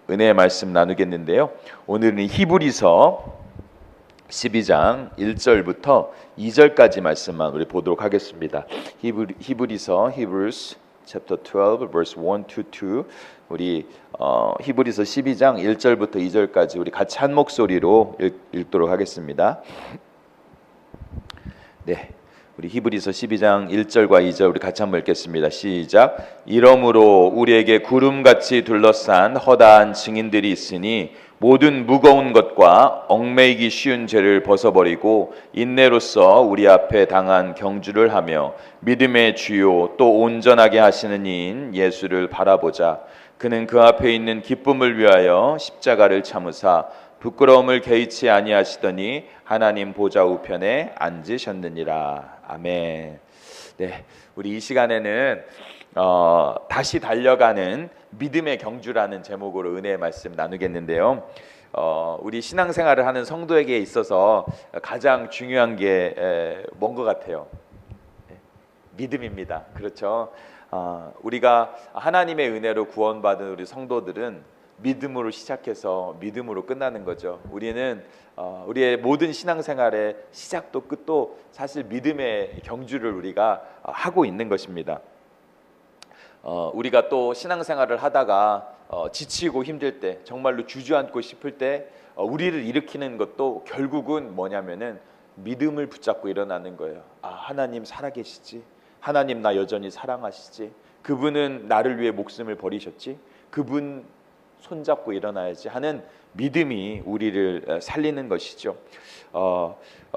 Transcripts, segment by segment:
은혜의 말씀 나누겠는데요. 오늘은 히브리서 12장 1절부터 2절까지 말씀만 우리 보도록 하겠습니다. 히브리서 Hebrews chapter 12 verse 1 to 2 우리 히브리서 12장 1절부터 2절까지 우리 같이 한 목소리로 읽도록 하겠습니다. 네. 우리 히브리서 12장 1절과 2절 우리 같이 한번 읽겠습니다. 시작. 이러므로 우리에게 구름같이 둘러싼 허다한 증인들이 있으니 모든 무거운 것과 얽매이기 쉬운 죄를 벗어버리고 인내로써 우리 앞에 당한 경주를 하며 믿음의 주요 또 온전하게 하시는 이인 예수를 바라보자. 그는 그 앞에 있는 기쁨을 위하여 십자가를 참으사 부끄러움을 개의치 아니하시더니 하나님 보좌 우편에 앉으셨느니라. 아멘. 네, 우리 이 시간에는 다시 달려가는 믿음의 경주라는 제목으로 은혜의 말씀 나누겠는데요. 우리 신앙생활을 하는 성도에게 있어서 가장 중요한 게 뭔 것 같아요? 믿음입니다. 그렇죠? 우리가 하나님의 은혜로 구원받은 우리 성도들은 믿음으로 시작해서 믿음으로 끝나는 거죠. 우리는 우리의 모든 신앙생활의 시작도 끝도 사실 믿음의 경주를 우리가 하고 있는 것입니다. 우리가 또 신앙생활을 하다가 지치고 힘들 때, 정말로 주저앉고 싶을 때 우리를 일으키는 것도 결국은 뭐냐면은 믿음을 붙잡고 일어나는 거예요. 하나님 살아계시지, 하나님 나 여전히 사랑하시지, 그분은 나를 위해 목숨을 버리셨지, 그분 손잡고 일어나야지 하는 믿음이 우리를 살리는 것이죠.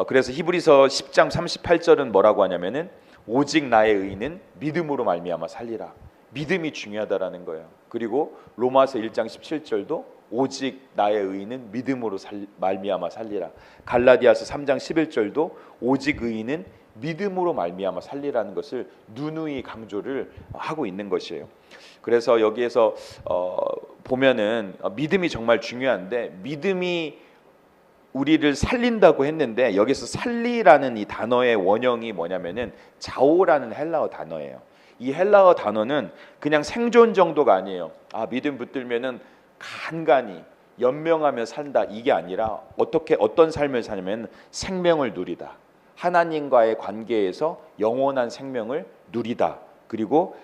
그래서 히브리서 10장 38절은 뭐라고 하냐면은 오직 나의 의는 믿음으로 말미암아 살리라. 믿음이 중요하다라는 거예요. 그리고 로마서 1장 17절도 오직 나의 의는 믿음으로 말미암아 살리라. 갈라디아서 3장 11절도 오직 의는 믿음으로 말미암아 살리라는 것을 누누이 강조를 하고 있는 것이에요. 그래서 여기에서 보면은 믿음이 정말 중요한데, 믿음이 우리를 살린다고 했는데 여기서 살리라는 이 단어의 원형이 뭐냐면은 자오라는 헬라어 단어예요. 이 헬라어 단어는 그냥 생존 정도가 아니에요. 믿음 붙들면은 간간히 연명하며 산다, 이게 아니라 어떤 삶을 사냐면 생명을 누리다, 하나님과의 관계에서 영원한 생명을 누리다, 그리고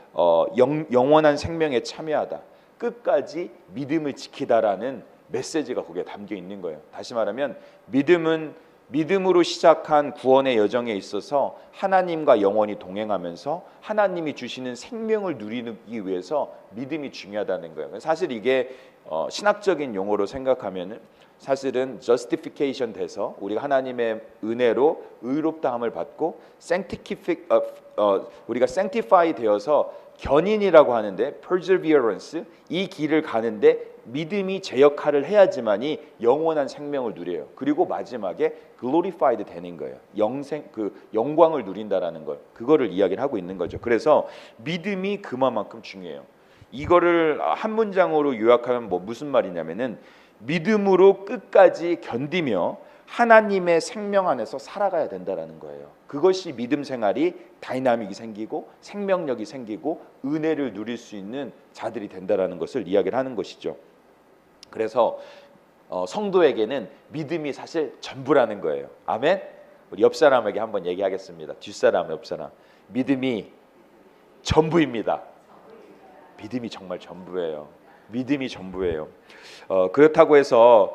영원한 생명에 참여하다, 끝까지 믿음을 지키다라는 메시지가 거기에 담겨 있는 거예요. 다시 말하면 믿음으로 시작한 구원의 여정에 있어서 하나님과 영원히 동행하면서 하나님이 주시는 생명을 누리기 위해서 믿음이 중요하다는 거예요. 사실 이게 신학적인 용어로 생각하면은 사실은 justification 돼서 우리가 하나님의 은혜로 의롭다함을 받고 우리가 sanctify 되어서 견인이라고 하는데 perseverance, 이 길을 가는데 믿음이 제 역할을 해야지만이 영원한 생명을 누려요. 그리고 마지막에 glorified 되는 거예요. 영광을 누린다라는 걸, 그거를 이야기를 하고 있는 거죠. 그래서 믿음이 그만큼 중요해요. 이거를 한 문장으로 요약하면 무슨 말이냐면은 믿음으로 끝까지 견디며 하나님의 생명 안에서 살아가야 된다라는 거예요. 그것이 믿음 생활이 다이나믹이 생기고 생명력이 생기고 은혜를 누릴 수 있는 자들이 된다라는 것을 이야기를 하는 것이죠. 그래서 성도에게는 믿음이 사실 전부라는 거예요. 아멘. 우리 옆 사람에게 한번 얘기하겠습니다. 뒷사람, 옆 사람. 믿음이 전부입니다. 믿음이 정말 전부예요. 믿음이 전부예요. 그렇다고 해서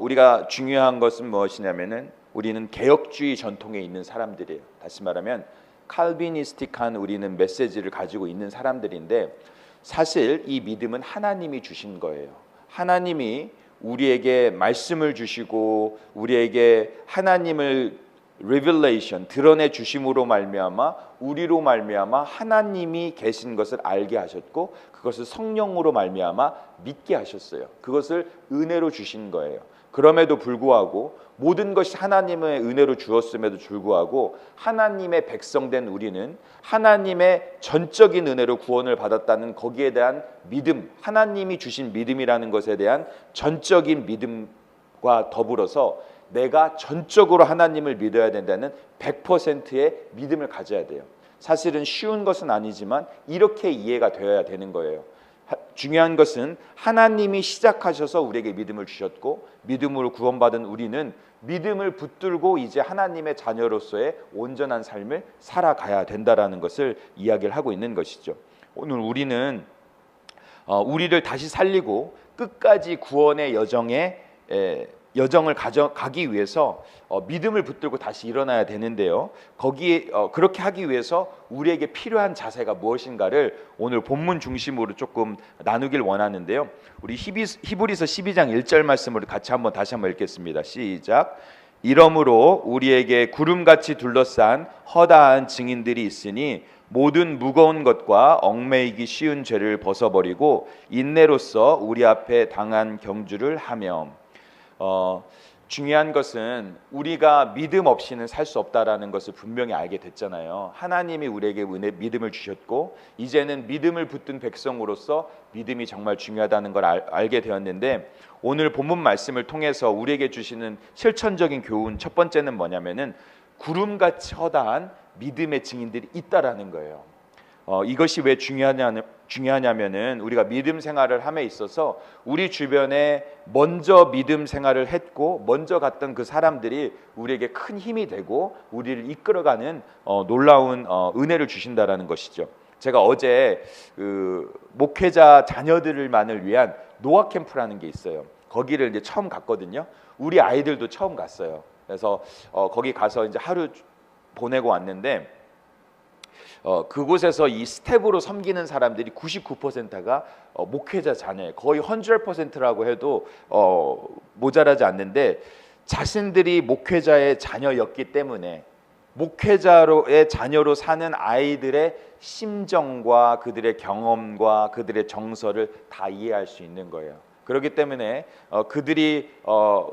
우리가 중요한 것은 무엇이냐면은 우리는 개혁주의 전통에 있는 사람들이에요. 다시 말하면 칼비니스틱한 우리는 메시지를 가지고 있는 사람들인데, 사실 이 믿음은 하나님이 주신 거예요. 하나님이 우리에게 말씀을 주시고 우리에게 하나님을 revelation, 드러내 주심으로 말미암아 우리로 말미암아 하나님이 계신 것을 알게 하셨고 그것을 성령으로 말미암아 믿게 하셨어요. 그것을 은혜로 주신 거예요. 그럼에도 불구하고 모든 것이 하나님의 은혜로 주었음에도 불구하고 하나님의 백성된 우리는 하나님의 전적인 은혜로 구원을 받았다는 거기에 대한 믿음, 하나님이 주신 믿음이라는 것에 대한 전적인 믿음과 더불어서 내가 전적으로 하나님을 믿어야 된다는 100%의 믿음을 가져야 돼요. 사실은 쉬운 것은 아니지만 이렇게 이해가 되어야 되는 거예요. 중요한 것은 하나님이 시작하셔서 우리에게 믿음을 주셨고 믿음으로 구원받은 우리는 믿음을 붙들고 이제 하나님의 자녀로서의 온전한 삶을 살아가야 된다라는 것을 이야기를 하고 있는 것이죠. 오늘 우리는 우리를 다시 살리고 끝까지 구원의 여정을 가기 위해서 믿음을 붙들고 다시 일어나야 되는데요. 거기에 그렇게 하기 위해서 우리에게 필요한 자세가 무엇인가를 오늘 본문 중심으로 조금 나누길 원하는데요. 우리 히브리서 12장 1절 말씀을 다시 한번 읽겠습니다. 시작. 이러므로 우리에게 구름같이 둘러싼 허다한 증인들이 있으니 모든 무거운 것과 얽매이기 쉬운 죄를 벗어버리고 인내로써 우리 앞에 당한 경주를 하며. 중요한 것은 우리가 믿음 없이는 살 수 없다라는 것을 분명히 알게 됐잖아요. 하나님이 우리에게 믿음을 주셨고 이제는 믿음을 붙든 백성으로서 믿음이 정말 중요하다는 걸 알게 되었는데, 오늘 본문 말씀을 통해서 우리에게 주시는 실천적인 교훈 첫 번째는 뭐냐면은 구름같이 허다한 믿음의 증인들이 있다라는 거예요. 이것이 왜 중요하냐면은 우리가 믿음 생활을 함에 있어서 우리 주변에 먼저 믿음 생활을 했고 먼저 갔던 그 사람들이 우리에게 큰 힘이 되고 우리를 이끌어가는 놀라운 은혜를 주신다라는 것이죠. 제가 어제 목회자 자녀들만을 위한 노아 캠프라는 게 있어요. 거기를 이제 처음 갔거든요. 우리 아이들도 처음 갔어요. 그래서 거기 가서 이제 하루 보내고 왔는데, 그곳에서 이 스텝으로 섬기는 사람들이 99%가 목회자 자녀예요. 거의 100%라고 해도 모자라지 않는데, 자신들이 목회자의 자녀였기 때문에 목회자의 자녀로 사는 아이들의 심정과 그들의 경험과 그들의 정서를 다 이해할 수 있는 거예요. 그렇기 때문에 그들이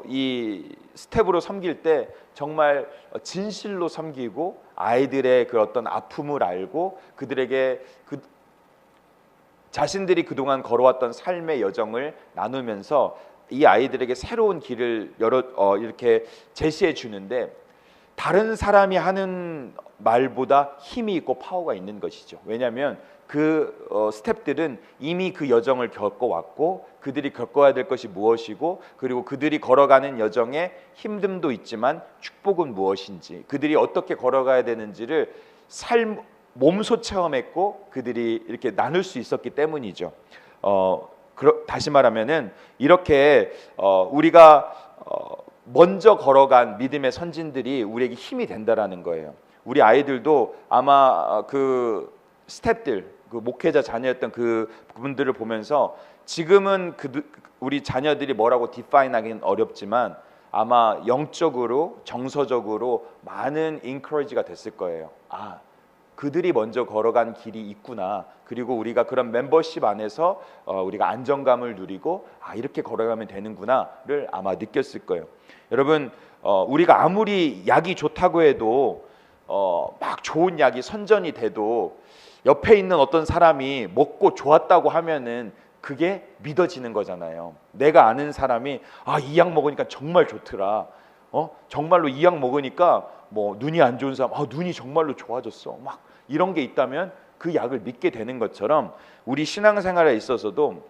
이 스텝으로 섬길 때 정말 진실로 섬기고 아이들의 그 어떤 아픔을 알고 그들에게 자신들이 그동안 걸어왔던 삶의 여정을 나누면서 이 아이들에게 새로운 길을 이렇게 제시해 주는데, 다른 사람이 하는 말보다 힘이 있고 파워가 있는 것이죠. 왜냐하면 그 스텝들은 이미 그 여정을 겪어왔고 그들이 겪어야 될 것이 무엇이고, 그리고 그들이 걸어가는 여정에 힘듦도 있지만 축복은 무엇인지, 그들이 어떻게 걸어가야 되는지를 몸소 체험했고 그들이 이렇게 나눌 수 있었기 때문이죠. 다시 말하면은 이렇게 우리가 먼저 걸어간 믿음의 선진들이 우리에게 힘이 된다라는 거예요. 우리 아이들도 아마 그 스텝들, 그 목회자 자녀였던 그 부분들을 보면서 지금은 우리 자녀들이 뭐라고 디파인하기는 어렵지만 아마 영적으로 정서적으로 많은 인커리지가 됐을 거예요. 그들이 먼저 걸어간 길이 있구나. 그리고 우리가 그런 멤버십 안에서 우리가 안정감을 누리고 이렇게 걸어가면 되는구나를 아마 느꼈을 거예요. 여러분, 우리가 아무리 약이 좋다고 해도 막 좋은 약이 선전이 돼도 옆에 있는 어떤 사람이 먹고 좋았다고 하면은 그게 믿어지는 거잖아요. 내가 아는 사람이 이 약 먹으니까 정말 좋더라. 정말로 이 약 먹으니까 뭐 눈이 안 좋은 사람 눈이 정말로 좋아졌어. 막 이런 게 있다면 그 약을 믿게 되는 것처럼 우리 신앙생활에 있어서도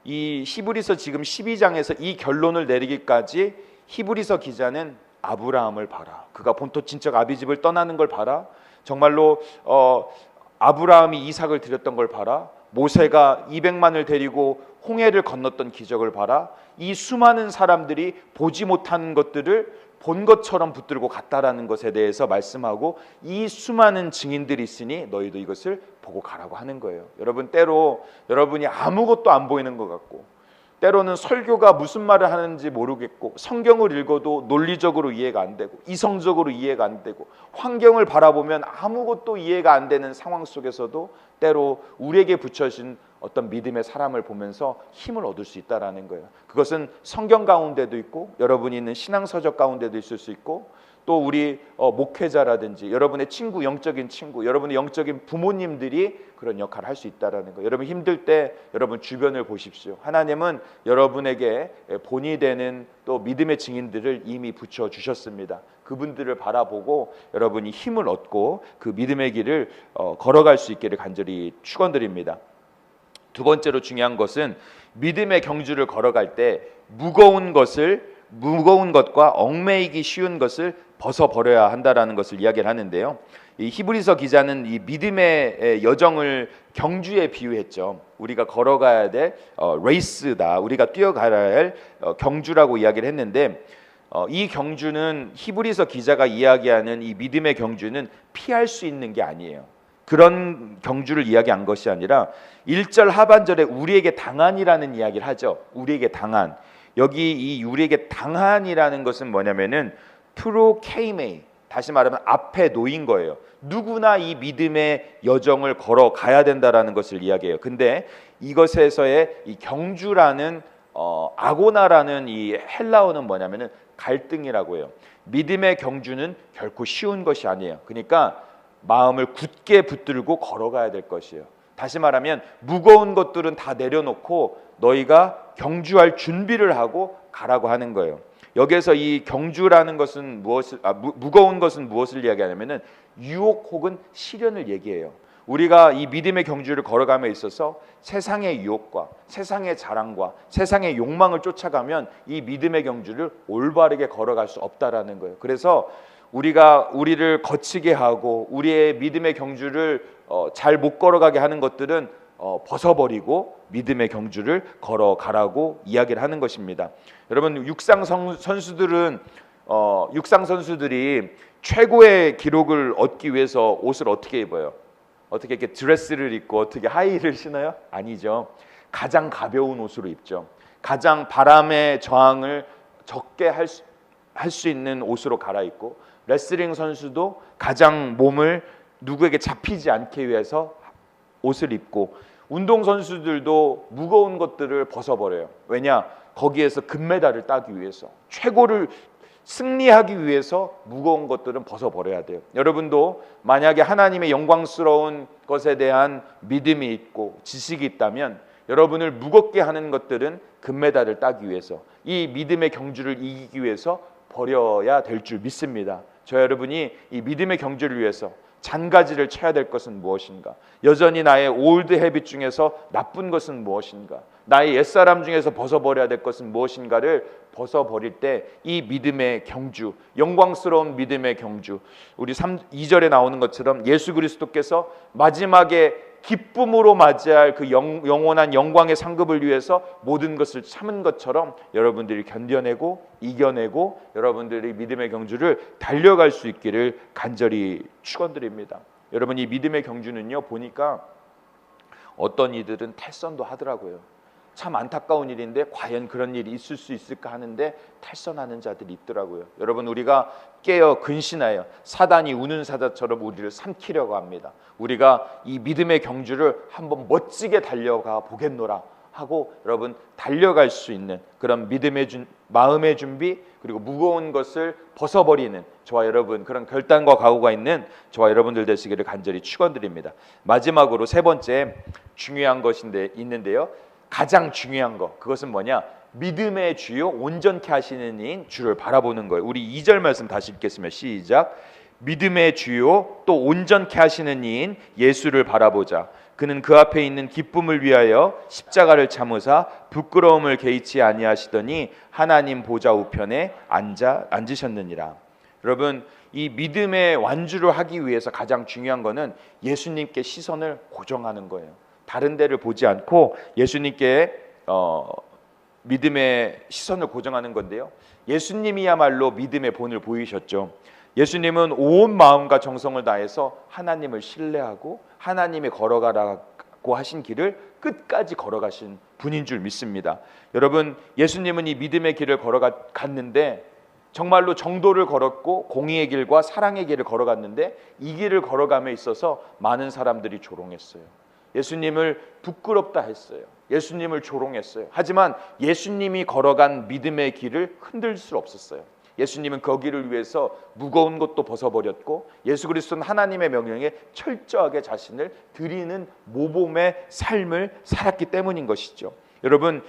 이 히브리서 지금 12장에서 이 결론을 내리기까지 히브리서 기자는 아브라함을 봐라. 그가 본토 친척 아비집을 떠나는 걸 봐라. 정말로 아브라함이 이삭을 드렸던 걸 봐라. 모세가 200만을 데리고 홍해를 건넜던 기적을 봐라. 이 수많은 사람들이 보지 못한 것들을 본 것처럼 붙들고 갔다라는 것에 대해서 말씀하고, 이 수많은 증인들이 있으니 너희도 이것을 보고 가라고 하는 거예요. 여러분, 때로 여러분이 아무것도 안 보이는 것 같고, 때로는 설교가 무슨 말을 하는지 모르겠고, 성경을 읽어도 논리적으로 이해가 안 되고, 이성적으로 이해가 안 되고, 환경을 바라보면 아무것도 이해가 안 되는 상황 속에서도 때로 우리에게 붙여진 어떤 믿음의 사람을 보면서 힘을 얻을 수 있다라는 거예요. 그것은 성경 가운데도 있고 여러분이 있는 신앙서적 가운데도 있을 수 있고, 또 우리 목회자라든지 여러분의 친구, 영적인 친구, 여러분의 영적인 부모님들이 그런 역할을 할 수 있다라는 거예요. 여러분 힘들 때 여러분 주변을 보십시오. 하나님은 여러분에게 본이 되는 또 믿음의 증인들을 이미 붙여주셨습니다. 그분들을 바라보고 여러분이 힘을 얻고 그 믿음의 길을 걸어갈 수 있기를 간절히 축원드립니다. 두 번째로 중요한 것은 믿음의 경주를 걸어갈 때 무거운 것과 얽매이기 쉬운 것을 벗어버려야 한다라는 것을 이야기를 하는데요. 이 히브리서 기자는 이 믿음의 여정을 경주에 비유했죠. 우리가 걸어가야 될 레이스다. 우리가 뛰어가야 할 경주라고 이야기를 했는데 이 경주는 히브리서 기자가 이야기하는 이 믿음의 경주는 피할 수 있는 게 아니에요. 그런 경주를 이야기한 것이 아니라 1절 하반절에 우리에게 당한이라는 이야기를 하죠. 우리에게 당한. 여기 이 우리에게 당한이라는 것은 뭐냐면은 프로케이메, 다시 말하면 앞에 놓인 거예요. 누구나 이 믿음의 여정을 걸어가야 된다라는 것을 이야기해요. 근데 이것에서의 이 경주라는 아고나라는 이 헬라어는 뭐냐면은 갈등이라고 해요. 믿음의 경주는 결코 쉬운 것이 아니에요. 그러니까 마음을 굳게 붙들고 걸어가야 될 것이에요. 다시 말하면 무거운 것들은 다 내려놓고 너희가 경주할 준비를 하고 가라고 하는 거예요. 여기에서 이 경주라는 것은 무거운 것은 무엇을 이야기하냐면은 유혹 혹은 시련을 얘기해요. 우리가 이 믿음의 경주를 걸어감에 있어서 세상의 유혹과 세상의 자랑과 세상의 욕망을 쫓아가면 이 믿음의 경주를 올바르게 걸어갈 수 없다라는 거예요. 그래서 우리가 우리를 거치게 하고 우리의 믿음의 경주를 잘 못 걸어가게 하는 것들은 벗어버리고 믿음의 경주를 걸어가라고 이야기를 하는 것입니다. 여러분 육상 선수들이 최고의 기록을 얻기 위해서 옷을 어떻게 입어요? 어떻게 이렇게 드레스를 입고 어떻게 하이힐을 신어요? 아니죠. 가장 가벼운 옷으로 입죠. 가장 바람의 저항을 적게 할 수 있는 옷으로 갈아입고, 레슬링 선수도 가장 몸을 누구에게 잡히지 않기 위해서 옷을 입고, 운동 선수들도 무거운 것들을 벗어버려요. 왜냐? 거기에서 금메달을 따기 위해서, 최고를 승리하기 위해서 무거운 것들은 벗어버려야 돼요. 여러분도 만약에 하나님의 영광스러운 것에 대한 믿음이 있고 지식이 있다면 여러분을 무겁게 하는 것들은 금메달을 따기 위해서, 이 믿음의 경주를 이기기 위해서 버려야 될 줄 믿습니다. 저 여러분이 이 믿음의 경주를 위해서 잔가지를 쳐야 될 것은 무엇인가? 여전히 나의 올드 헤빗 중에서 나쁜 것은 무엇인가? 나의 옛사람 중에서 벗어버려야 될 것은 무엇인가를 벗어버릴 때 이 믿음의 경주, 영광스러운 믿음의 경주, 우리 2절에 나오는 것처럼 예수 그리스도께서 마지막에 기쁨으로 맞이할 그 영원한 영광의 상급을 위해서 모든 것을 참은 것처럼 여러분들이 견뎌내고 이겨내고 여러분들이 믿음의 경주를 달려갈 수 있기를 간절히 축원드립니다. 여러분, 이 믿음의 경주는요, 보니까 어떤 이들은 탈선도 하더라고요. 참 안타까운 일인데 과연 그런 일이 있을 수 있을까 하는데 탈선하는 자들이 있더라고요. 여러분, 우리가 깨어 근신하여 사단이 우는 사자처럼 우리를 삼키려고 합니다. 우리가 이 믿음의 경주를 한번 멋지게 달려가 보겠노라 하고 여러분 달려갈 수 있는 그런 믿음의 마음의 준비, 그리고 무거운 것을 벗어버리는 저와 여러분, 그런 결단과 각오가 있는 저와 여러분들 되시기를 간절히 축원드립니다. 마지막으로 세 번째 중요한 것인데 있는데요, 가장 중요한 것, 그것은 뭐냐? 믿음의 주요 온전케 하시는 이인 주를 바라보는 거예요. 우리 2절 말씀 다시 읽겠습니다. 시작. 믿음의 주요 또 온전케 하시는 이인 예수를 바라보자. 그는 그 앞에 있는 기쁨을 위하여 십자가를 참으사 부끄러움을 개의치 아니하시더니 하나님 보좌 우편에 앉으셨느니라. 여러분, 이 믿음의 완주를 하기 위해서 가장 중요한 것은 예수님께 시선을 고정하는 거예요. 다른 데를 보지 않고 예수님께 믿음의 시선을 고정하는 건데요, 예수님이야말로 믿음의 본을 보이셨죠. 예수님은 온 마음과 정성을 다해서 하나님을 신뢰하고 하나님이 걸어가라고 하신 길을 끝까지 걸어가신 분인 줄 믿습니다. 여러분, 예수님은 이 믿음의 길을 걸어갔는데 정말로 정도를 걸었고 공의의 길과 사랑의 길을 걸어갔는데 이 길을 걸어감에 있어서 많은 사람들이 조롱했어요. 예수님을 부끄럽다 했어요. 예수님을 조롱했어요. 하지만 예수님이 걸어간 믿음의 길을 흔들 수 없었어요. 예수님은 거기를 위해서 무거운 것도 벗어버렸고 예수 그리스도는 하나님의 명령에 철저하게 자신을 드리는 모범의 삶을 살았기 때문인 것이죠. 여러분,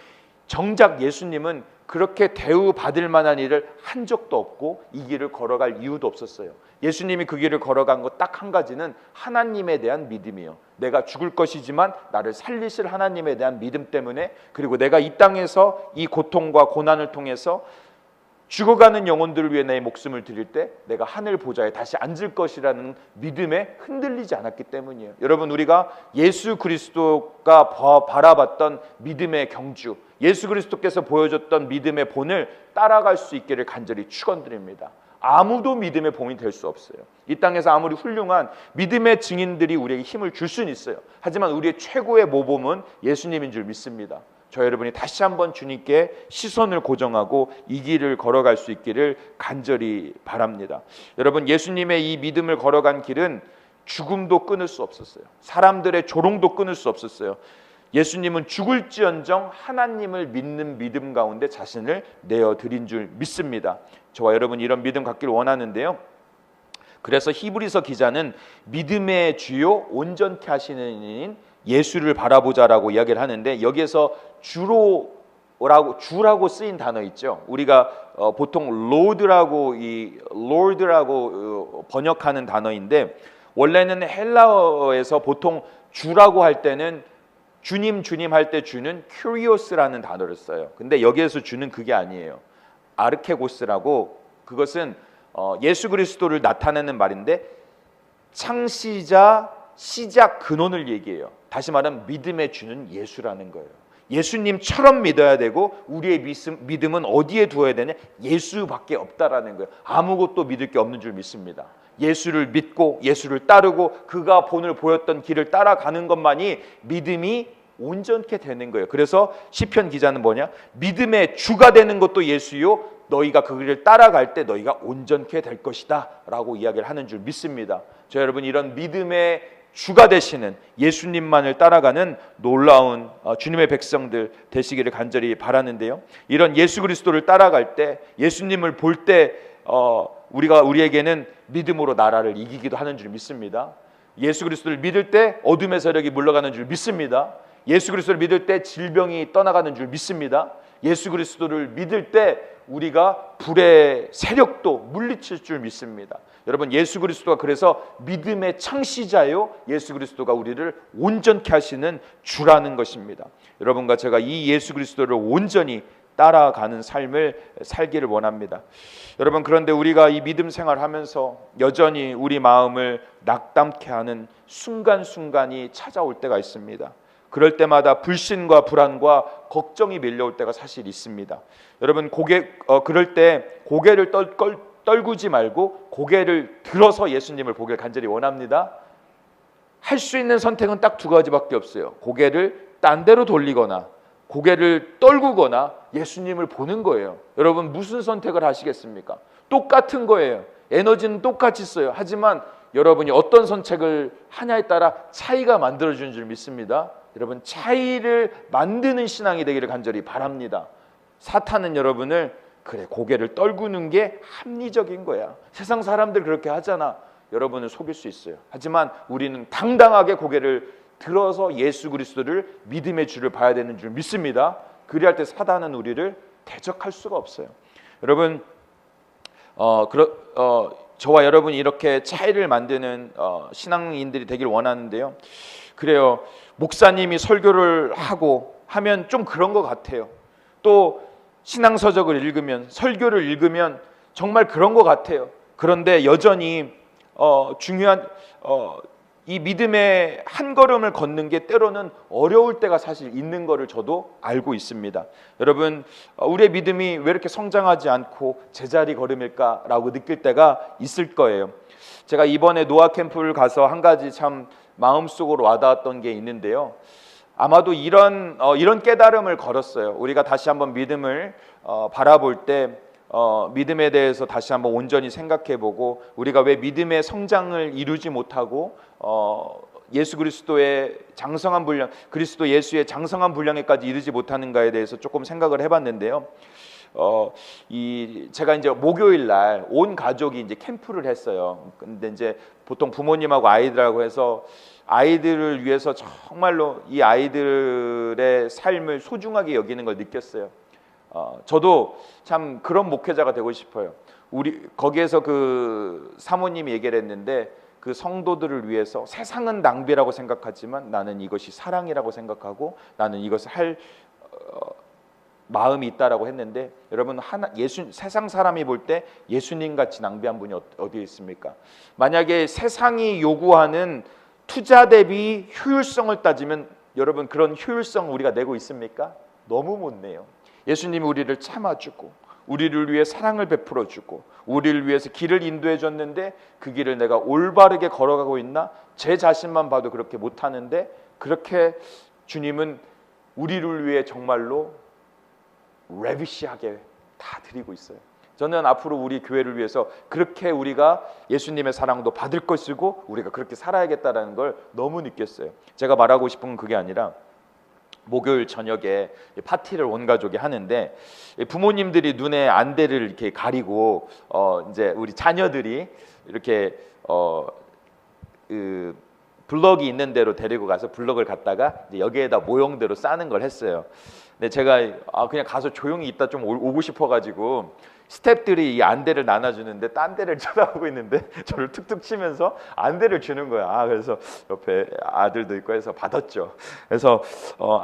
정작 예수님은 그렇게 대우받을 만한 일을 한 적도 없고 이 길을 걸어갈 이유도 없었어요. 예수님이 그 길을 걸어간 것 딱 한 가지는 하나님에 대한 믿음이요, 내가 죽을 것이지만 나를 살리실 하나님에 대한 믿음 때문에, 그리고 내가 이 땅에서 이 고통과 고난을 통해서 죽어가는 영혼들을 위해 내 목숨을 드릴 때 내가 하늘 보좌에 다시 앉을 것이라는 믿음에 흔들리지 않았기 때문이에요. 여러분, 우리가 예수 그리스도가 바라봤던 믿음의 경주, 예수 그리스도께서 보여줬던 믿음의 본을 따라갈 수 있기를 간절히 축원드립니다. 아무도 믿음의 본이 될 수 없어요. 이 땅에서 아무리 훌륭한 믿음의 증인들이 우리에게 힘을 줄 수는 있어요. 하지만 우리의 최고의 모범은 예수님인 줄 믿습니다. 저 여러분이 다시 한번 주님께 시선을 고정하고 이 길을 걸어갈 수 있기를 간절히 바랍니다. 여러분, 예수님의 이 믿음을 걸어간 길은 죽음도 끊을 수 없었어요. 사람들의 조롱도 끊을 수 없었어요. 예수님은 죽을지언정 하나님을 믿는 믿음 가운데 자신을 내어드린 줄 믿습니다. 저와 여러분 이런 믿음 갖기를 원하는데요. 그래서 히브리서 기자는 믿음의 주요 온전케 하시는 이인 예수를 바라보자라고 이야기를 하는데, 여기에서 주라고 쓰인 단어 있죠. 우리가 보통 Lord라고 번역하는 단어인데, 원래는 헬라어에서 보통 주라고 할 때는 주님 할 때 주는 Kyrios라는 단어를 써요. 근데 여기에서 주는 그게 아니에요. 아르케고스라고, 그것은 예수 그리스도를 나타내는 말인데 창시자, 시작, 근원을 얘기해요. 다시 말하면 믿음의 주는 예수라는 거예요. 예수님처럼 믿어야 되고 우리의 믿음은 어디에 두어야 되냐? 예수밖에 없다라는 거예요. 아무것도 믿을 게 없는 줄 믿습니다. 예수를 믿고 예수를 따르고 그가 본을 보였던 길을 따라가는 것만이 믿음이 온전케 되는 거예요. 그래서 시편 기자는 뭐냐? 믿음의 주가 되는 것도 예수요, 너희가 그 길을 따라갈 때 너희가 온전케 될 것이다 라고 이야기를 하는 줄 믿습니다. 저 여러분, 이런 믿음의 주가 되시는 예수님만을 따라가는 놀라운 주님의 백성들 되시기를 간절히 바라는데요. 이런 예수 그리스도를 따라갈 때, 예수님을 볼 때 우리에게는 믿음으로 나라를 이기기도 하는 줄 믿습니다. 예수 그리스도를 믿을 때 어둠의 세력이 물러가는 줄 믿습니다. 예수 그리스도를 믿을 때 질병이 떠나가는 줄 믿습니다. 예수 그리스도를 믿을 때 우리가 불의 세력도 물리칠 줄 믿습니다. 여러분, 예수 그리스도가 그래서 믿음의 창시자요, 예수 그리스도가 우리를 온전케 하시는 주라는 것입니다. 여러분과 제가 이 예수 그리스도를 온전히 따라가는 삶을 살기를 원합니다. 여러분, 그런데 우리가 이 믿음 생활하면서 여전히 우리 마음을 낙담케 하는 순간순간이 찾아올 때가 있습니다. 그럴 때마다 불신과 불안과 걱정이 밀려올 때가 사실 있습니다. 여러분, 그럴 때 고개를 떨구지 말고 고개를 들어서 예수님을 보길 간절히 원합니다. 할 수 있는 선택은 딱 두 가지밖에 없어요. 고개를 딴 데로 돌리거나 고개를 떨구거나 예수님을 보는 거예요. 여러분, 무슨 선택을 하시겠습니까? 똑같은 거예요. 에너지는 똑같이 써요. 하지만 여러분이 어떤 선택을 하냐에 따라 차이가 만들어지는 줄 믿습니다. 여러분, 차이를 만드는 신앙이 되기를 간절히 바랍니다. 사탄은 여러분을 그래, 고개를 떨구는 게 합리적인 거야, 세상 사람들 그렇게 하잖아, 여러분을 속일 수 있어요. 하지만 우리는 당당하게 고개를 들어서 예수 그리스도를 믿음의 주를 봐야 되는 줄 믿습니다. 그리할 때 사단은 우리를 대적할 수가 없어요. 여러분, 저와 여러분이 이렇게 차이를 만드는 신앙인들이 되길 원하는데요. 그래요, 목사님이 설교를 하면 좀 그런 것 같아요. 또 신앙서적을 읽으면, 설교를 읽으면 정말 그런 것 같아요. 그런데 여전히 중요한 이 믿음의 한 걸음을 걷는 게 때로는 어려울 때가 사실 있는 것을 저도 알고 있습니다. 여러분, 우리의 믿음이 왜 이렇게 성장하지 않고 제자리 걸음일까라고 느낄 때가 있을 거예요. 제가 이번에 노아 캠프를 가서 한 가지 참 마음속으로 와닿았던 게 있는데요. 아마도 이런 깨달음을 걸었어요. 우리가 다시 한번 믿음을 바라볼 때 믿음에 대해서 다시 한번 온전히 생각해보고, 우리가 왜 믿음의 성장을 이루지 못하고 예수 그리스도의 장성한 분량, 그리스도 예수의 장성한 분량에까지 이르지 못하는가에 대해서 조금 생각을 해봤는데요. 제가 이제 목요일 날 온 가족이 이제 캠프를 했어요. 근데 이제 보통 부모님하고 아이들하고 해서 아이들을 위해서 정말로 이 아이들의 삶을 소중하게 여기는 걸 느꼈어요. 저도 참 그런 목회자가 되고 싶어요. 거기에서 그 사모님이 얘기를 했는데, 그 성도들을 위해서 세상은 낭비라고 생각하지만 나는 이것이 사랑이라고 생각하고 나는 이것을 할 마음이 있다라고 했는데 여러분 세상 사람이 볼 때 예수님 같이 낭비한 분이 어디에 있습니까? 만약에 세상이 요구하는 투자 대비 효율성을 따지면 여러분 그런 효율성 우리가 내고 있습니까? 너무 못 내요. 예수님이 우리를 참아주고 우리를 위해 사랑을 베풀어주고 우리를 위해서 길을 인도해 줬는데 그 길을 내가 올바르게 걸어가고 있나? 제 자신만 봐도 그렇게 못하는데 그렇게 주님은 우리를 위해 정말로 레비시하게 다 드리고 있어요. 저는 앞으로 우리 교회를 위해서 그렇게 우리가 예수님의 사랑도 받을 것이고 우리가 그렇게 살아야겠다라는 걸 너무 느꼈어요. 제가 말하고 싶은 건 그게 아니라 목요일 저녁에 파티를 온 가족이 하는데 부모님들이 눈에 안대를 이렇게 가리고 이제 우리 자녀들이 이렇게 그 블럭이 있는 데로 데리고 가서 블럭을 갖다가 이제 여기에다 모형대로 싸는 걸 했어요. 근데 제가 그냥 가서 조용히 있다 좀 오고 싶어가지고 스태프들이 이 안대를 나눠주는데 딴 데를 쳐다보고 있는데 저를 툭툭 치면서 안대를 주는 거야. 그래서 옆에 아들도 있고 해서 받았죠. 그래서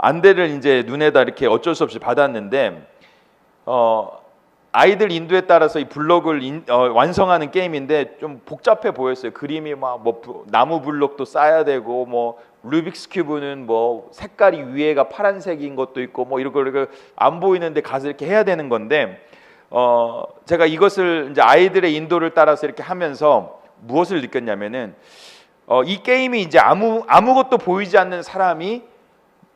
안대를 이제 눈에다 이렇게 어쩔 수 없이 받았는데 아이들 인도에 따라서 이 블록을 완성하는 게임인데 좀 복잡해 보였어요. 그림이 막 뭐 나무 블록도 쌓아야 되고 뭐 루빅스 큐브는 뭐 색깔이 위에가 파란색인 것도 있고 뭐 이런 걸 안 보이는데 가서 이렇게 해야 되는 건데 제가 이것을 이제 아이들의 인도를 따라서 이렇게 하면서 무엇을 느꼈냐면은 이 게임이 이제 아무것도 보이지 않는 사람이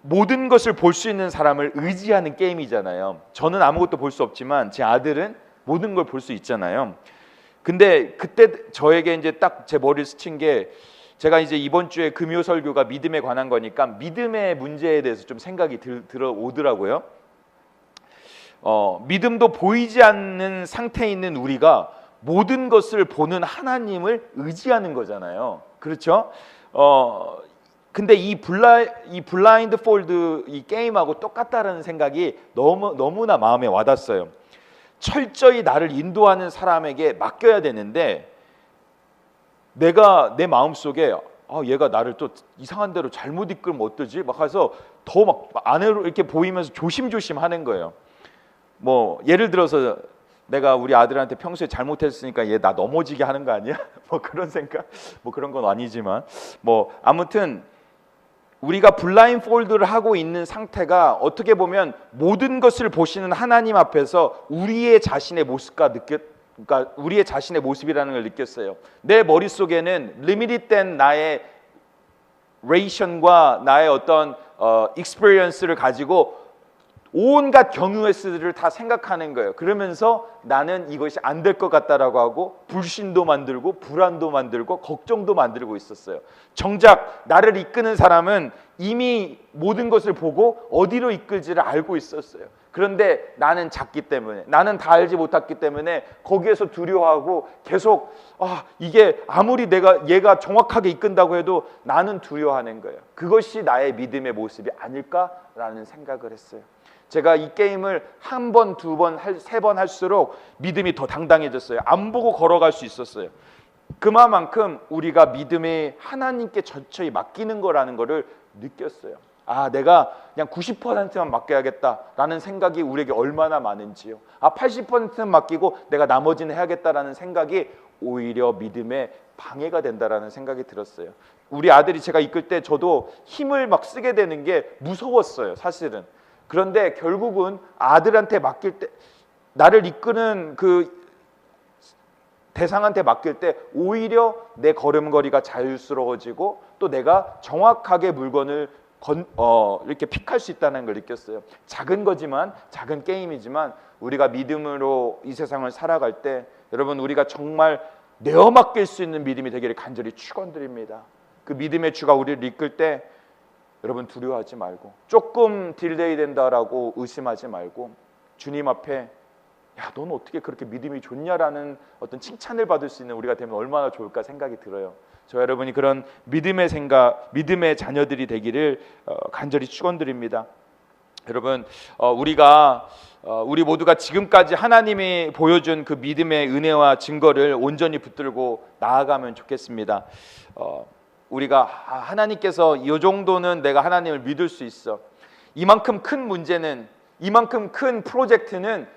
모든 것을 볼 수 있는 사람을 의지하는 게임이잖아요. 저는 아무것도 볼 수 없지만 제 아들은 모든 걸 볼 수 있잖아요. 근데 그때 저에게 이제 딱 제 머리를 스친 게 제가 이제 이번 주에 금요 설교가 믿음에 관한 거니까 믿음의 문제에 대해서 좀 생각이 들어오더라고요. 믿음도 보이지 않는 상태에 있는 우리가 모든 것을 보는 하나님을 의지하는 거잖아요. 그렇죠? 근데 이 블라인드 폴드 이 게임하고 똑같다라는 생각이 너무나 마음에 와닿았어요. 철저히 나를 인도하는 사람에게 맡겨야 되는데 내가 내 마음속에 얘가 나를 또 이상한 데로 잘못 이끌면 어떠지? 막 해서 더 막 안으로 이렇게 보이면서 조심조심 하는 거예요. 뭐 예를 들어서 내가 우리 아들한테 평소에 잘못했으니까 얘 나 넘어지게 하는 거 아니야? 뭐 그런 생각, 뭐 그런 건 아니지만 뭐 아무튼 우리가 블라인폴드를 하고 있는 상태가 어떻게 보면 모든 것을 보시는 하나님 앞에서 우리의 자신의 모습과 그러니까 우리의 자신의 모습이라는 걸 느꼈어요. 내 머릿속에는 리미티된 나의 레이션과 나의 어떤 익스피리언스를 가지고 온갖 경우의 수들을 다 생각하는 거예요. 그러면서 나는 이것이 안 될 것 같다라고 하고 불신도 만들고 불안도 만들고 걱정도 만들고 있었어요. 정작 나를 이끄는 사람은 이미 모든 것을 보고 어디로 이끌지를 알고 있었어요. 그런데 나는 작기 때문에 나는 다 알지 못했기 때문에 거기에서 두려워하고 계속 이게 아무리 얘가 정확하게 이끈다고 해도 나는 두려워하는 거예요. 그것이 나의 믿음의 모습이 아닐까라는 생각을 했어요. 제가 이 게임을 한 번, 두 번, 세 번 할수록 믿음이 더 당당해졌어요. 안 보고 걸어갈 수 있었어요. 그만큼 우리가 믿음에 하나님께 전처히 맡기는 거라는 거를 느꼈어요. 내가 그냥 90%만 맡겨야겠다라는 생각이 우리에게 얼마나 많은지요. 80%는 맡기고 내가 나머지는 해야겠다라는 생각이 오히려 믿음에 방해가 된다라는 생각이 들었어요. 우리 아들이 제가 이끌 때 저도 힘을 막 쓰게 되는 게 무서웠어요, 사실은. 그런데 결국은 아들한테 맡길 때 나를 이끄는 그 대상한테 맡길 때 오히려 내 걸음걸이가 자유스러워지고 또 내가 정확하게 물건을 이렇게 픽할 수 있다는 걸 느꼈어요. 작은 거지만 작은 게임이지만 우리가 믿음으로 이 세상을 살아갈 때 여러분 우리가 정말 내어 맡길 수 있는 믿음이 되기를 간절히 축원드립니다. 그 믿음의 주가 우리를 이끌 때 여러분 두려워하지 말고 조금 딜레이 된다라고 의심하지 말고 주님 앞에 넌 어떻게 그렇게 믿음이 좋냐라는 어떤 칭찬을 받을 수 있는 우리가 되면 얼마나 좋을까 생각이 들어요. 저 여러분이 그런 믿음의 자녀들이 되기를 간절히 축원드립니다. 여러분, 우리 모두가 지금까지 하나님이 보여준 그 믿음의 은혜와 증거를 온전히 붙들고 나아가면 좋겠습니다. 우리가 하나님께서 이 정도는 내가 하나님을 믿을 수 있어, 이만큼 큰 문제는, 이만큼 큰 프로젝트는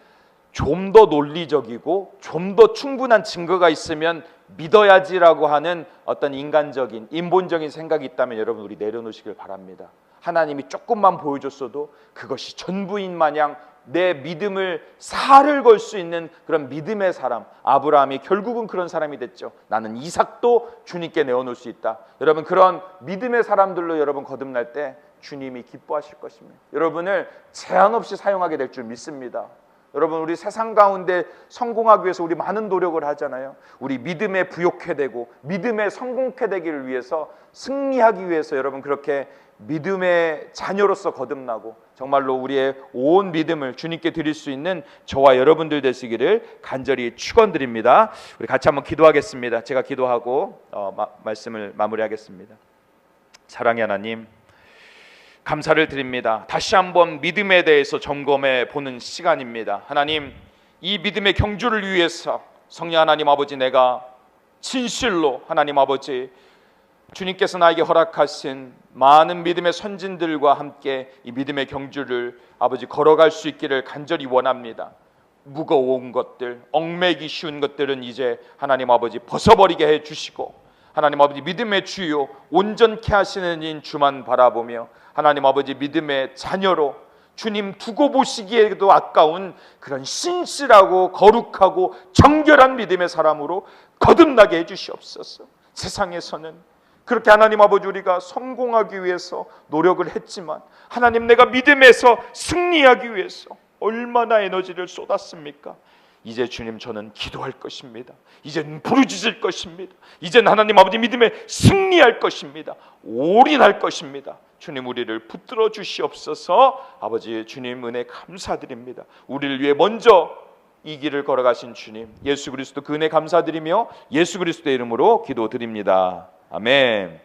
좀 더 논리적이고 좀 더 충분한 증거가 있으면 믿어야지라고 하는 어떤 인간적인, 인본적인 생각이 있다면 여러분, 우리 내려놓으시길 바랍니다. 하나님이 조금만 보여줬어도 그것이 전부인 마냥 내 믿음을 살을 걸 수 있는 그런 믿음의 사람, 아브라함이 결국은 그런 사람이 됐죠. 나는 이삭도 주님께 내어놓을 수 있다. 여러분, 그런 믿음의 사람들로 여러분 거듭날 때 주님이 기뻐하실 것입니다. 여러분을 제한 없이 사용하게 될 줄 믿습니다. 여러분, 우리 세상 가운데 성공하기 위해서 우리 많은 노력을 하잖아요. 우리 믿음에 부욕해 되고 믿음에 성공해 되기를 위해서, 승리하기 위해서 여러분 그렇게 믿음의 자녀로서 거듭나고 정말로 우리의 온 믿음을 주님께 드릴 수 있는 저와 여러분들 되시기를 간절히 축원드립니다. 우리 같이 한번 기도하겠습니다. 제가 기도하고 말씀을 마무리하겠습니다. 사랑의 하나님, 감사를 드립니다. 다시 한번 믿음에 대해서 점검해 보는 시간입니다. 하나님, 이 믿음의 경주를 위해서 성령 하나님 아버지, 내가 진실로 하나님 아버지, 주님께서 나에게 허락하신 많은 믿음의 선진들과 함께 이 믿음의 경주를 아버지 걸어갈 수 있기를 간절히 원합니다. 무거운 것들, 얽매기 쉬운 것들은 이제 하나님 아버지 벗어버리게 해주시고, 하나님 아버지 믿음의 주요 온전케 하시는 인 주만 바라보며 하나님 아버지 믿음의 자녀로 주님 두고 보시기에도 아까운 그런 신실하고 거룩하고 정결한 믿음의 사람으로 거듭나게 해주시옵소서. 세상에서는 그렇게 하나님 아버지 우리가 성공하기 위해서 노력을 했지만, 하나님 내가 믿음에서 승리하기 위해서 얼마나 에너지를 쏟았습니까? 이제 주님, 저는 기도할 것입니다. 이제는 부르짖을 것입니다. 이제는 하나님 아버지 믿음에 승리할 것입니다. 올인할 것입니다. 주님, 우리를 붙들어 주시옵소서. 아버지 주님 은혜 감사드립니다. 우리를 위해 먼저 이 길을 걸어가신 주님 예수 그리스도 그 은혜 감사드리며 예수 그리스도의 이름으로 기도드립니다. 아멘.